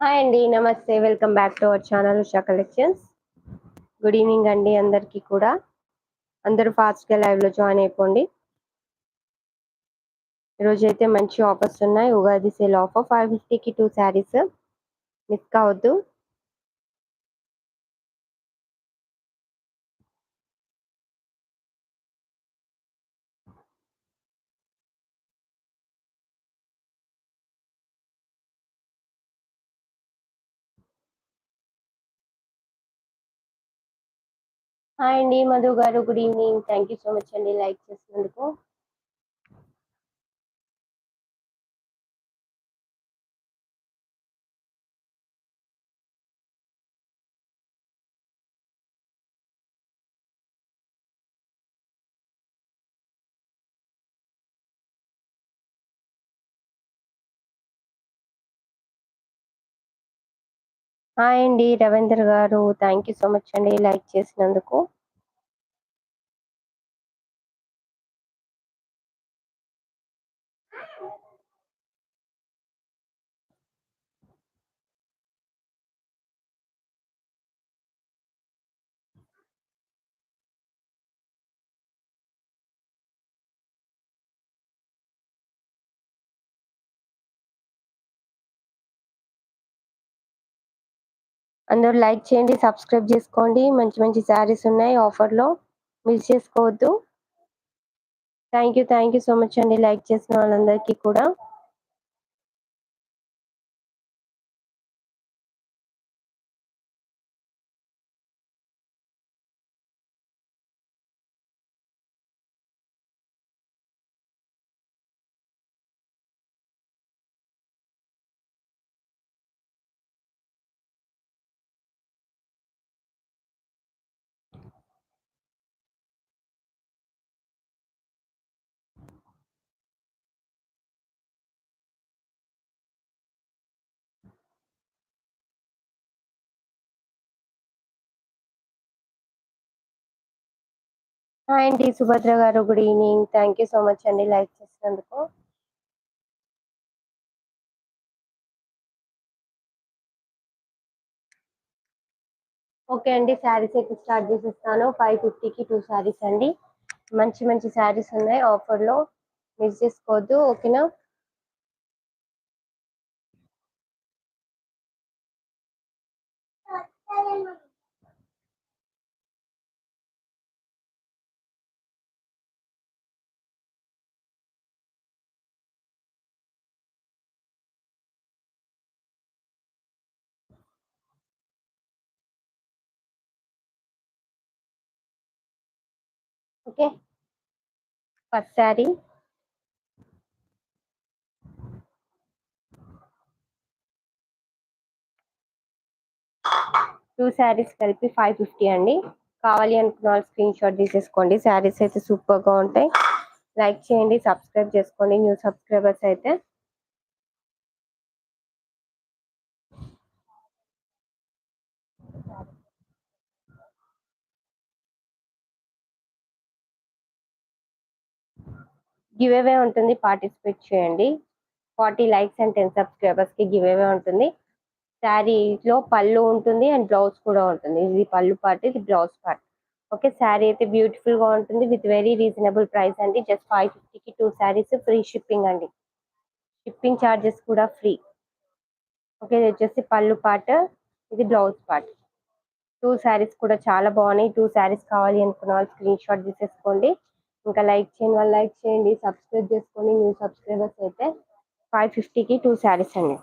Hi అండి, నమస్తే. Welcome back to our channel Usha collections. Good evening అండి అందరికీ కూడా. అందరూ ఫాస్ట్గా లైవ్లో జాయిన్ అయిపోండి. ఈరోజు అయితే మంచి ఆఫర్స్ ఉన్నాయి. ఉగాది సేల్ ఆఫర్ 550కి 2 శారీస్, మిస్ కావద్దు. హాయ్ అండి మధు గారు, good evening. Thank you so much అండి లైక్ చేసినందుకు. హాయ్ అండి రవీంద్ర గారు, థ్యాంక్ యూ సో మచ్ అండి లైక్ చేసినందుకు. అందరూ లైక్ చేయండి, సబ్స్క్రైబ్ చేసుకోండి. మంచి మంచి శారీస్ ఉన్నాయి ఆఫర్లో, మిస్ చేసుకోవద్దు. థ్యాంక్ యూ సో మచ్ అండి లైక్ చేసిన వాళ్ళందరికీ కూడా. హాయ్ అండి సుభద్ర గారు, good evening. Thank you so much అండి లైక్ చేసినందుకు. ఓకే అండి, శారీస్ అయితే స్టార్ట్ చేసేస్తాను. 550కి 2 శారీస్ అండి. మంచి మంచి శారీస్ ఉన్నాయి ఆఫర్లో, మిస్ చేసుకోవద్దు. ఓకేనా? ఓకే, ఫస్ట్ శారీ 2 శారీస్ కలిపి 550 అండి. కావాలి అనుకున్న వాళ్ళు స్క్రీన్ షాట్ తీసేసుకోండి. శారీస్ అయితే సూపర్గా ఉంటాయి. లైక్ చేయండి, సబ్స్క్రైబ్ చేసుకోండి న్యూ సబ్స్క్రైబర్స్ అయితే. గివ్ అవే ఉంటుంది, పార్టిసిపేట్ చేయండి. 40 లైక్స్ అండ్ 10 సబ్స్క్రైబర్స్కి గివ్ అవే ఉంటుంది. శారీలో పళ్ళు ఉంటుంది అండ్ బ్లౌజ్ కూడా ఉంటుంది. ఇది పళ్ళు పార్ట్, ఇది బ్లౌజ్ పార్ట్. ఓకే, శారీ అయితే బ్యూటిఫుల్ గా ఉంటుంది విత్ వెరీ రీజనబుల్ ప్రైస్ అండి. జస్ట్ 550కి 2 శారీస్, ఫ్రీ షిప్పింగ్ అండి. షిప్పింగ్ ఛార్జెస్ కూడా ఫ్రీ. ఓకే, ఇది వచ్చేసి పళ్ళు పార్ట్, ఇది బ్లౌజ్ పార్ట్. 2 శారీస్ కూడా చాలా బాగున్నాయి. 2 శారీస్ కావాలి అనుకున్న వాళ్ళు స్క్రీన్ షాట్ తీసేసుకోండి. ఇంకా లైక్ చేయని వాళ్ళు లైక్ చేయండి, సబ్స్క్రైబ్ చేసుకోండి న్యూ సబ్స్క్రైబర్స్ అయితే. 550కి 2 శారీస్ అండి.